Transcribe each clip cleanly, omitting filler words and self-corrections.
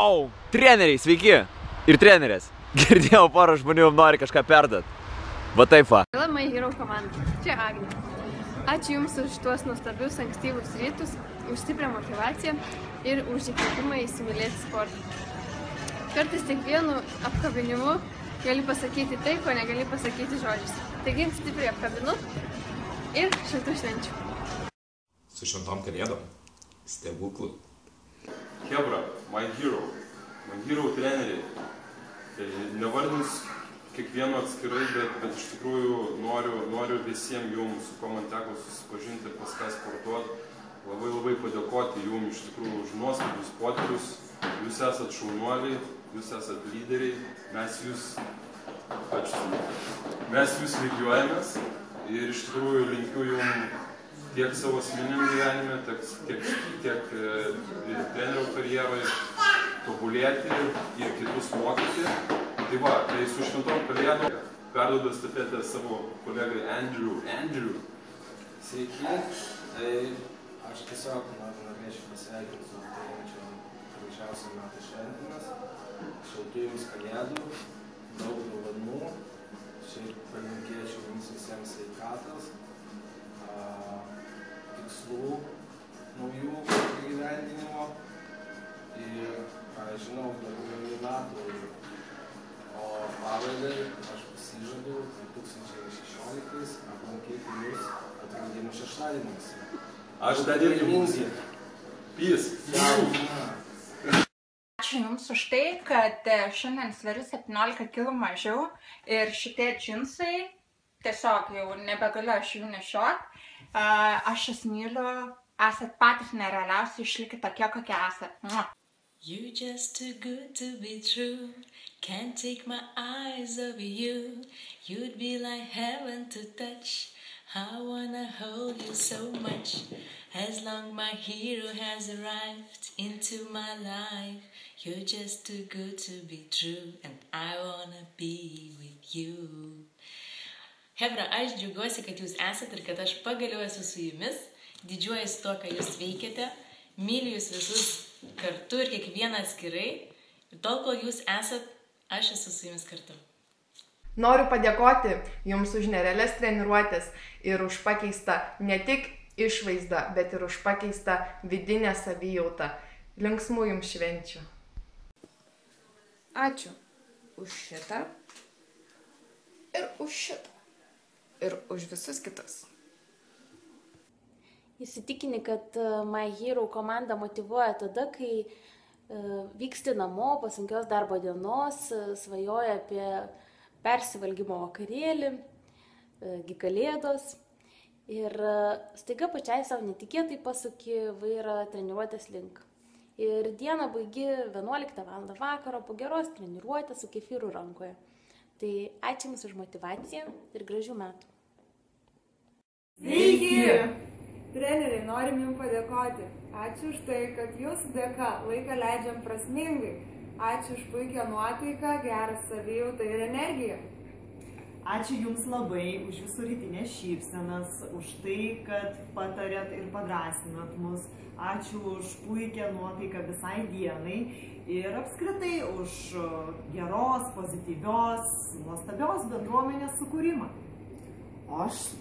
Wow! Treneriai, sveiki! Ir trenerės. Girdėjau, porą žmonių nori kažką perduot. Va taip va. My Hero komanda. Čia Agnė. Ačiū Jums už tuos nuostabius ankstyvus rytus, už stiprią motivaciją ir už įkvėpimą įsimylėti sportą. Kartais tik vienu apkabinimu gali pasakyti tai, ko negali pasakyti žodžiais. Taigi stipriai apkabinu ir šiltų švenčių. Su šventom kalėdom. Stebuklų. Chebra, My Hero treneriai. Nevardins kiekvieno atskirai, bet iš tikrųjų noriu visiems jums, su kuo man teko susipažinti ir pas ką sportuoti, labai padėkoti jums iš tikrųjų už nuostabius potyrius. Jūs esat šaunuoliai, jūs esat lyderiai, mes jūs lygiuojamės ir iš tikrųjų linkiu jums tiek savo asmeniniam gyvenime, tiek trenerio karjeroje tobulėti ir kitus mokyti. Tai su šventom kalėdom perduodu estafetę savo kolegai Andrew. Sveiki, tai aš tiesiog norėčiau pasveikinti su ateinančio gražiausio metų šventėmis, šiltų jums kalėdų, daug dovanų, šiaip palinkėčiau jums visiems sveikatos, tikslų naujų įgyvendinimo ir, žinau, daugiau metų. O pabaigai aš pasižadu 2016 aplankyti jūs atradimų šeštadieniais. Aš dar irgi būsiu. Peace. Ačiū Jums už tai, kad šiandien sveriu 17 kg mažiau ir šitie džinsai tiesiog jau nebegaliu aš jų nešiot. Aš Jūs myliu, esat patys nerealiausi, išlikit tokie, kokie esat. You're just too good to be true. Can't take my eyes over you. You'd be like heaven to touch. I wanna hold you so much. As long my hero has arrived into my life. You're just too good to be true. And I wanna be with you. Hebra, aš džiaugiuosi, kad jūs esat ir kad aš pagaliau esu su jumis. Didžiuojuosi to, ką jūs veikiate. Myliu jūs visus kartu ir kiekvieną atskirai. Ir tol, kol jūs esat, aš esu su jumis kartu. Noriu padėkoti Jums už nerealias treniruotės ir už pakeistą ne tik išvaizdą, bet ir už pakeistą vidinę savijautą. Linksmų Jums švenčių. Ačiū už šitą ir už šitą ir už visus kitus. Įsitikini, kad My Hero komanda motyvuoja tada, kai vyksti namo po sunkios darbo dienos, svajoja apie persivalgymo vakarėlį, kalėdos ir staiga pačiai savo netikėtai pasuki vairą treniruotės link. Ir dieną baigi 11 val. Vakaro po geros treniruotės su kefyru rankoje. Tai ačiū Jums už motyvaciją ir gražių metų. Sveiki! Treneriai, norim Jums padėkoti. Ačiū už tai, kad Jūsų dėka laiką leidžiam prasmingai. Ačiū už puikią nuotaiką, gerą savijautą ir energiją. Ačiū Jums labai už Jūsų rytinės šypsenas, už tai, kad patarėt ir padrąsinat mus. Ačiū už puikią nuotaiką visai dienai ir apskritai už geros, pozityvios, nuostabios bendruomenės sukūrimą. Aš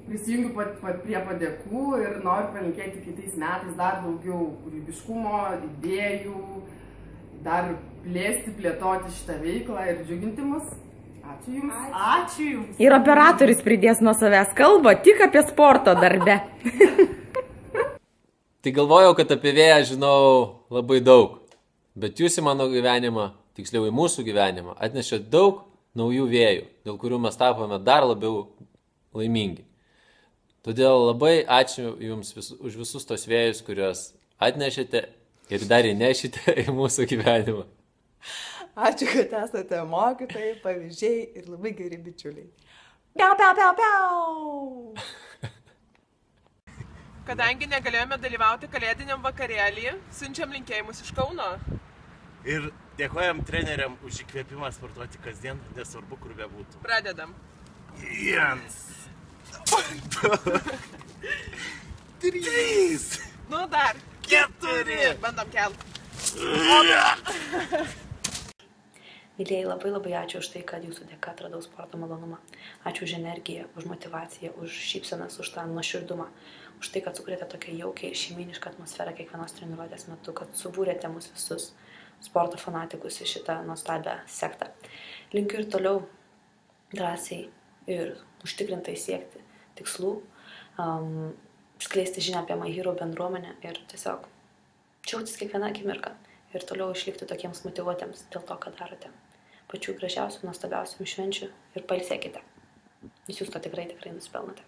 prisijungiu prie padėkų ir noriu palinkėti kitais metais dar daugiau kūrybiškumo, idėjų, dar plėtoti šitą veiklą ir džiuginti mus. Ačiū Jums. Ačiū Jums. Ir operatorius pridės nuo savęs kalbą tik apie sporto darbe. Tai galvojau, kad apie vėją žinau labai daug, bet Jūs į mano gyvenimą, tiksliau į mūsų gyvenimą, atnešė daug naujų vėjų, dėl kurių mes tapome dar labiau laimingi. Todėl labai ačiū Jums už visus tos vėjus, kuriuos atnešėte ir dar įnešite į mūsų gyvenimą. Ačiū, kad esate mokytojai, pavyzdžiai ir labai geri bičiuliai. Piau, piau, piau, piau! Kadangi negalėjome dalyvauti kalėdiniam vakarėlyje, siunčiam linkėjimus iš Kauno. Ir dėkojam treneriam už įkvėpimą sportuoti kasdien, nesvarbu, kur bebūtų. Pradedam. 1, 2, 3. Nu dar. 4. Bandom kelt. Mylėjai, labai ačiū už tai, kad jūsų dėka atradau sporto malonumą. Ačiū už energiją, už motivaciją, už šypsenas, už tą nuoširdumą. Už tai, kad sukūrėte tokią jaukią ir šeiminišką atmosferą kiekvienos treniruotės metu, kad subūrėte mus visus sporto fanatikus į šitą nuostabią sektą. Linkiu ir toliau drąsiai ir užtikrintai siekti tikslų, skleisti žinią apie My Hero bendruomenę ir tiesiog džiaugtis kiekvieną akimirką ir toliau išlikti tokiems motyvuotiems dėl to, ką darote. Pačių gražiausių, nuostabiausių švenčių ir pailsėkite. Jūs to tikrai nusipelnote.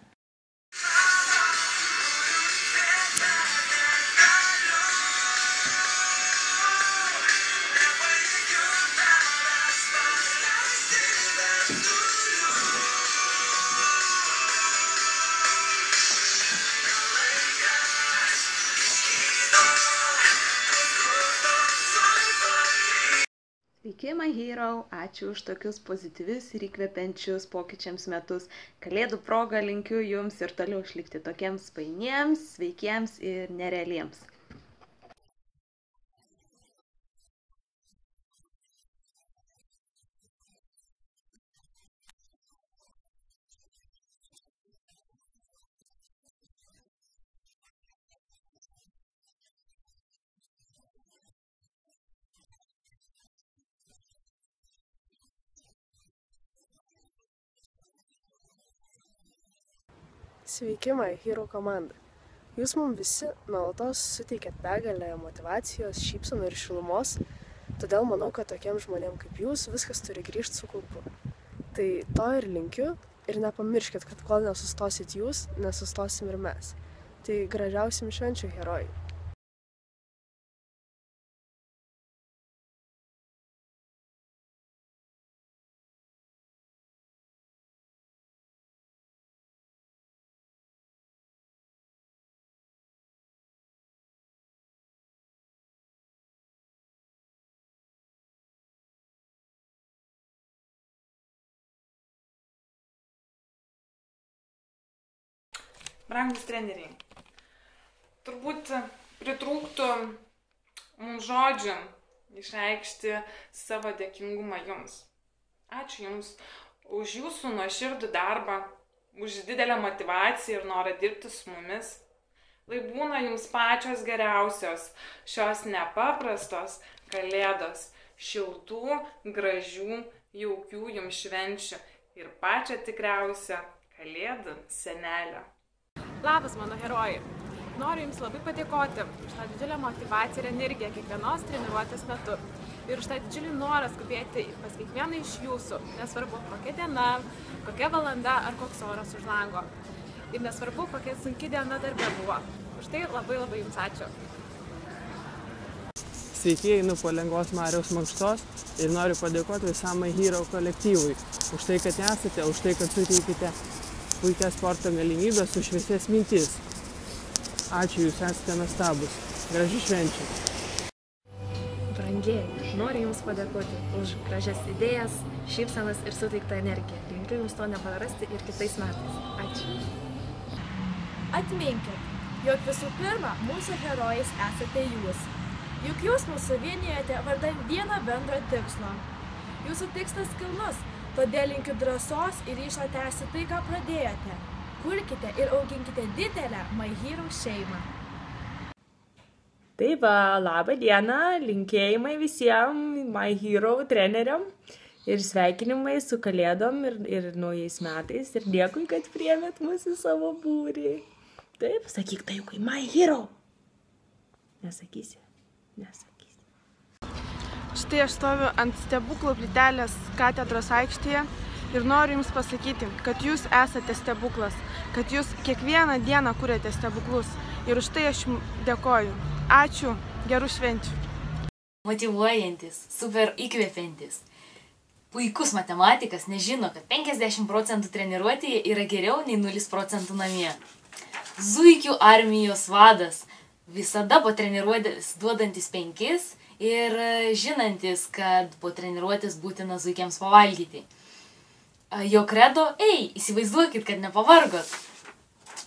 Sveiki, My Hero, ačiū už tokius pozityvius ir įkvepiančius pokyčiams metus. Kalėdų proga linkiu jums ir toliau išlikti tokiems fainiems, sveikiems ir nerealiems. Sveiki, My Hero komanda. Jūs mums visi nuolatos suteikėt begalę motivacijos, šypsenų ir šilumos, todėl manau, kad tokiems žmonėms kaip jūs viskas turi grįžti su kaupu. Tai to ir linkiu ir nepamirškit, kad kol nesustosit jūs, nesustosim ir mes. Tai gražiausiam švenčių herojai. Brangus treneriai, turbūt pritrūktų mums žodžių išreikšti savo dėkingumą jums. Ačiū jums už jūsų nuoširdų darbą, už didelę motivaciją ir norą dirbti su mumis. Lai būna jums pačios geriausios šios nepaprastos kalėdos, šiltų, gražių, jaukių jums švenčių ir pačią tikriausią Kalėdų senelę. Labas, mano herojai! Noriu Jums labai padėkoti už tą didžiulę motivaciją ir energiją kiekvienos treniruotės metu. Ir už tą didžiulį norą skubėti pas kiekvieną iš jūsų, nesvarbu kokia diena, kokia valanda ar koks oras už lango. Ir nesvarbu, kokia sunki diena darbe buvo. Už tai labai Jums ačiū. Sveiki, einu po lengvos Mariaus mankštos ir noriu padėkoti visam My Hero kolektyvui. Už tai, kad esate, už tai, kad suteikite puikias sporto galimybės, už šviesias mintis. Ačiū, jūs esate nuostabūs. Gražių švenčių. Brangieji, noriu Jums padėkoti už gražias idėjas, šypsenas ir suteiktą energiją. Linkiu Jums to neprarasti ir kitais metais. Ačiū. Atminkit, jog visų pirma, mūsų herojais esate jūs. Juk jūs mūsų vienijate vardan vieną bendrą tikslą. Jūsų tikslas kilnus. Todėl linkiu drąsos ir ryžto tęsti tai, ką pradėjote. Kurkite ir auginkite didelę My Hero šeimą. Tai va, labą dieną, linkėjimai visiems My Hero treneriam ir sveikinimai su Kalėdom ir naujais metais. Ir dėkui, kad priėmėt mus į savo būrį. Taip, sakyk tai, kai My Hero. Nesakysi? Nesakysi. Štai aš stoviu ant stebuklų plytelės katedros aikštėje ir noriu Jums pasakyti, kad Jūs esate stebuklas, kad Jūs kiekvieną dieną kuriate stebuklus ir už tai aš Jums dėkoju. Ačiū, gerų švenčių. Motyvuojantis, super įkvepiantis. Puikus matematikas nežino, kad 50% treniruotėje yra geriau nei 0% namie. Zuikių armijos vadas, visada po treniruotės duodantis 5 ir žinantis, kad po treniruotės būtina zuikiams pavalgyti. Jo kredo, įsivaizduokit, kad nepavargot.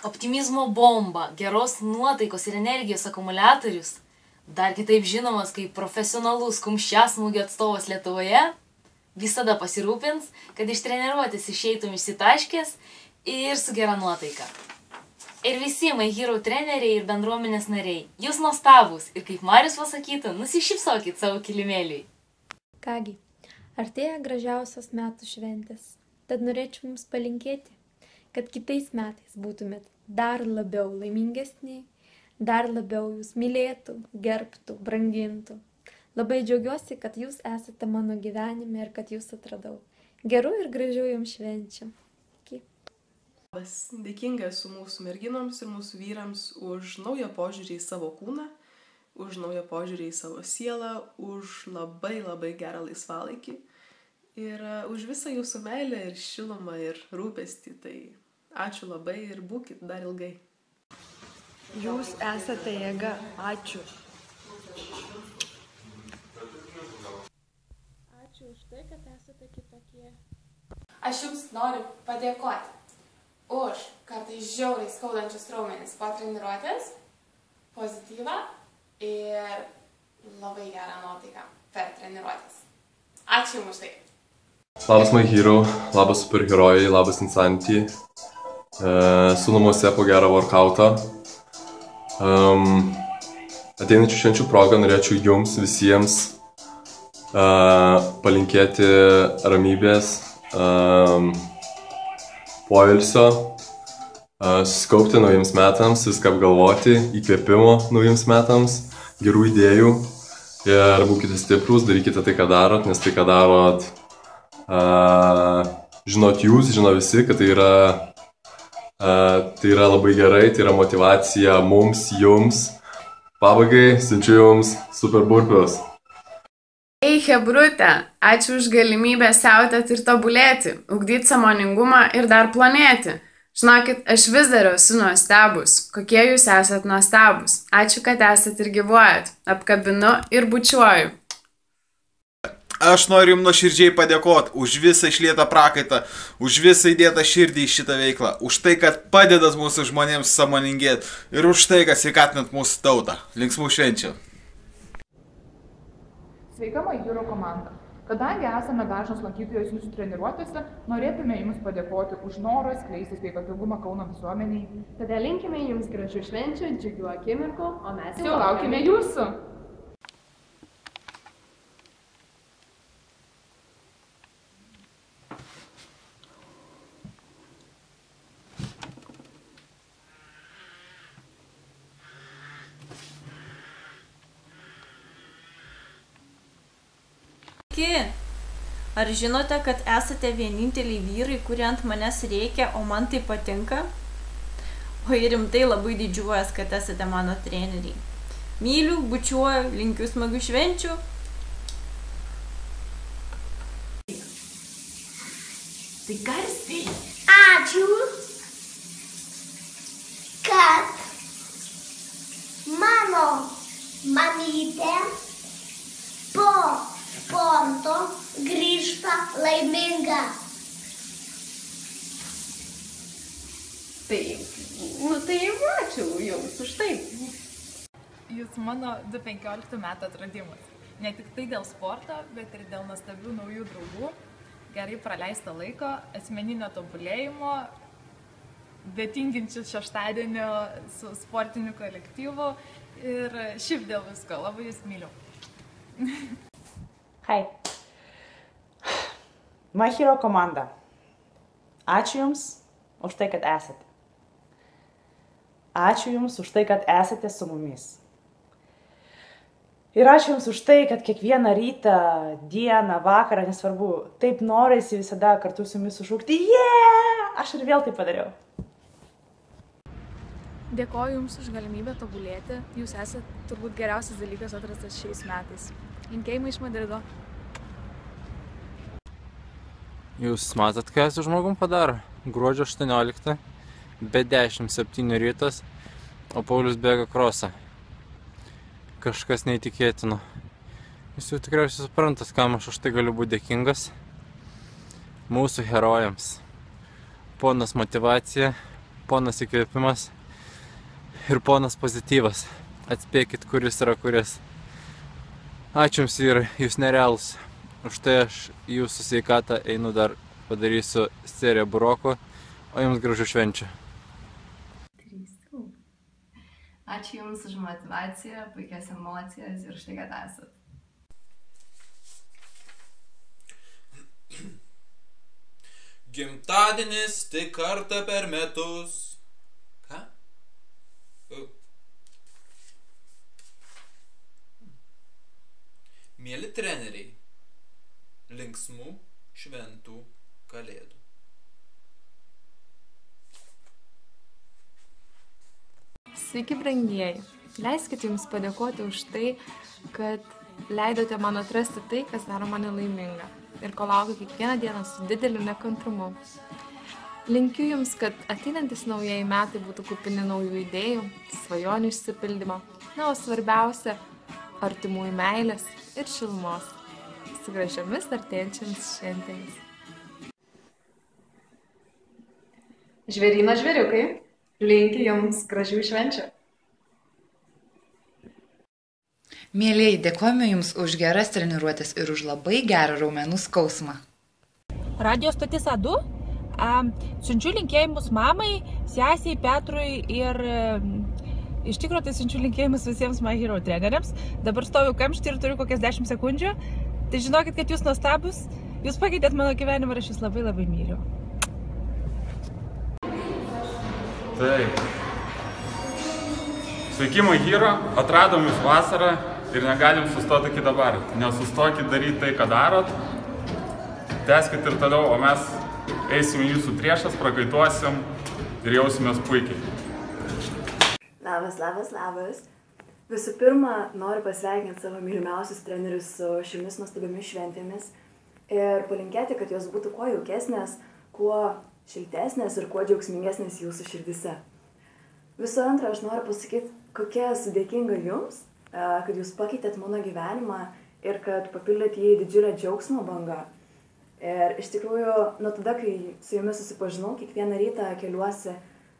Optimizmo bomba, geros nuotaikos ir energijos akumuliatorius. dar kitaip žinomas kaip profesionalus kumščiasmūgio atstovas Lietuvoje, visada pasirūpins, kad iš treniruotės išeitum išsitaškęs ir su gera nuotaika. Ir visi My Hero treneriai ir bendruomenės nariai, jūs nuostabūs ir kaip Marius pasakytų, nusišypsokit savo kilimėliui. Kągi, artėja gražiausios metų šventės, tad norėčiau jums palinkėti, kad kitais metais būtumėt dar labiau laimingesni, dar labiau jūs mylėtų, gerbtų, brangintų. Labai džiaugiuosi, kad jūs esate mano gyvenime ir kad jūs atradau. Gerų ir gražių jums švenčių. Iki. Dėkinga esu mūsų merginoms ir mūsų vyrams už naują požiūrį į savo kūną, už naują požiūrį į savo sielą, už labai gerą laisvalaikį ir už visą jūsų meilę ir šilumą ir rūpestį. Tai ačiū labai ir būkit dar ilgai. Jūs esate jėga. Ačiū. Ačiū už tai, kad esate kitokie. Aš jums noriu padėkoti už kartais žiauriai skaudančius raumenis po treniruotės, pozityvą ir labai gerą nuotaiką per treniruotės. Ačiū jums už tai. Labas My Hero, labas superherojai, labas Insanity. Su namuose po gerą workoutą. Ateinančių švenčių progą norėčiau jums visiems palinkėti ramybės, poilsio, susikaupti naujiems metams, viską apgalvoti, įkvėpimo naujiems metams, gerų idėjų ir būkite stiprūs, darykite tai, ką darot, nes tai, ką darot, žinot jūs, žino visi, kad tai yra labai gerai, tai yra motyvacija mums, jums. Pabaigai siunčiu jums super burpius. Ei, chebrutė, ačiū už galimybę siautėti ir tobulėti, ugdyti sąmoningumą ir dar planėti. Žinokit, aš vis dar esu nuostabus, kokie jūs esat nuostabus. Ačiū, kad esat ir gyvuojat. Apkabinu ir bučiuoju. Aš noriu jums nuoširdžiai padėkoti už visą išlietą prakaitą, už visą įdėtą širdį į šitą veiklą, už tai, kad padedat mūsų žmonėms sąmoningėti ir už tai, kad sveikatinat mūsų tautą. Linksmų švenčių. Sveika My Hero komanda. Kadangi esame dažnos lankytojos jūsų treniruotėse, norėtume jums padėkoti už norą skleisti sveikatingumą Kauno visuomeniai. Tada linkime jums gražių švenčių, džiugių akimirkų, o mes jau laukime jūsų. Ar žinote, kad esate vieninteliai vyrai, kurie ant manęs reikia, o man tai patinka? O ir rimtai labai didžiuojas, kad esate mano treneriai. Myliu, bučiuoju, linkiu smagių švenčių. Tai garsiai. Ačiū, kad mano mamytė po sporto grįžta laiminga. Tai ačiū jums už tai. Jūs mano 2015 metų atradimas. Ne tik tai dėl sporto, bet ir dėl nuostabių naujų draugų, gerai praleisto laiko, asmeninio tobulėjimo, betinginčių šeštadienio su sportiniu kolektyvu ir šiaip dėl visko. Labai jūs myliu. Hai. My Hero komanda. Ačiū jums už tai, kad esate. Ačiū jums už tai, kad esate su mumis. Ir ačiū jums už tai, kad kiekvieną rytą, dieną, vakarą, nesvarbu, taip norisi visada kartu su jumis sušūkti. Aš ir vėl tai padariau. Dėkoju jums už galimybę tobulėti. Jūs esate turbūt geriausias dalykas atrastas šiais metais. Linkėjimai iš Madrido. Jūs matot, ką su žmogum padaro? Gruodžio 18, be 10:07 rytas, o Paulius bėga krosą. Kažkas neįtikėtino. Jūs jau tikriausiai suprantat, kam aš už tai galiu būti dėkingas. Mūsų herojams. Ponas motyvacija, ponas įkvėpimas ir ponas pozityvas. Atspėkit, kuris yra kuris. Ačiū jums vyrai, jūs nerealūs. Už tai aš jūsų sveikatą einu dar padarysiu seriją burokų, o jums gražių švenčių. Ačiū Jums už motivaciją, puikias emocijas ir už tai, kad esat. Gimtadienis tik kartą per metus. Ką? Mieli treneriai, linksmų šventų kalėdų. Sveiki, brangieji. Leiskite Jums padėkoti už tai, kad leidote man atrasti tai, kas daro mane laimingą ir ko laukiu kiekvieną dieną su dideliu nekantrumu. Linkiu Jums, kad ateinantis naujieji metai būtų kupini naujų idėjų, svajonių išsipildymo, na, o svarbiausia – artimųjų meilės ir šilumos. Su gražiomis artėjančiamis šventėmis. Žvėryno žvėriukai, linki Jums gražių švenčių. Mielieji, dėkojame Jums už geras treniruotės ir už labai gerą raumenų skausmą. Radio stotis A2. Siunčiu linkėjimus mamai, sesiai, Petrui ir iš tikrųjų tai siunčiu linkėjimus visiems My Hero treneriams. Dabar stoviu kamštį ir turiu kokias 10 sekundžių. Tai žinokit, kad Jūs nuostabus, Jūs pakeitėt mano gyvenimą ir aš Jūs labai labai myliu. Taip. Sveiki, My Hero, atradom Jūs vasarą ir negalim sustoti iki dabar. Nesustokit daryti tai, ką darot, tęskit ir toliau, o mes eisim į Jūsų priešas, prakaituosim ir jausimės puikiai. Labas, labas, labas. Visų pirma, noriu pasveikinti savo mylimiausius trenerius su šiomis nuostabiamis šventėmis ir palinkėti, kad jos būtų kuo jaukesnės, kuo šiltesnės ir kuo džiaugsmingesnės Jūsų širdise. Visų antra, aš noriu pasakyti, kokia esu dėkinga Jums, kad Jūs pakeitėt mano gyvenimą ir kad papildėt jį didžiulę džiaugsmo bangą. Ir iš tikrųjų, nuo tada, kai su Jumis susipažinau, kiekvieną rytą keliuosi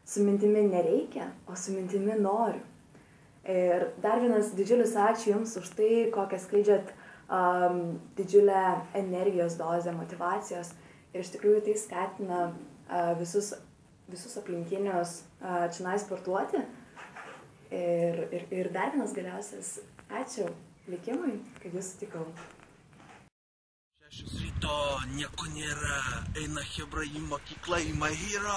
su mintimi nereikia, o su mintimi noriu. Ir dar vienas didžiulis ačiū Jums už tai, kokią skleidžiat didžiulę energijos dozę, motivacijos. Ir iš tikrųjų tai skatina visus aplinkinius čionai sportuoti. Ir dar vienas galiausias ačiū likimui, kad Jūs sutikau. 6 ryto, nieko nėra, eina chebra į mokyklą į My Hero.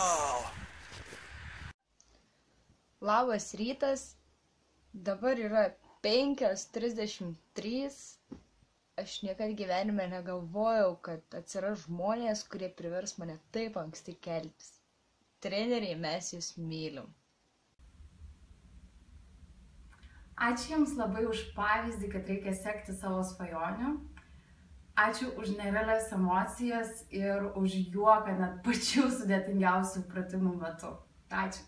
Labas rytas, dabar yra 5:33. Aš niekad gyvenime negalvojau, kad atsiras žmonės, kurie privers mane taip anksti keltis. Treneriai, mes Jūs mylim. Ačiū Jums labai už pavyzdį, kad reikia sekti savo svajonių. Ačiū už nerealias emocijas ir už juoką net pačių sudėtingiausių pratimų metu. Ačiū.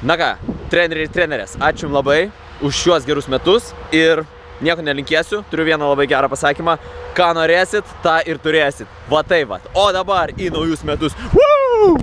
Na ką, treneriai ir trenerės, ačiū Jums labai už šiuos gerus metus ir nieko nelinkėsiu, turiu vieną labai gerą pasakymą. Ką norėsit, tą ir turėsit. Va tai va. O dabar į naujus metus. Woo!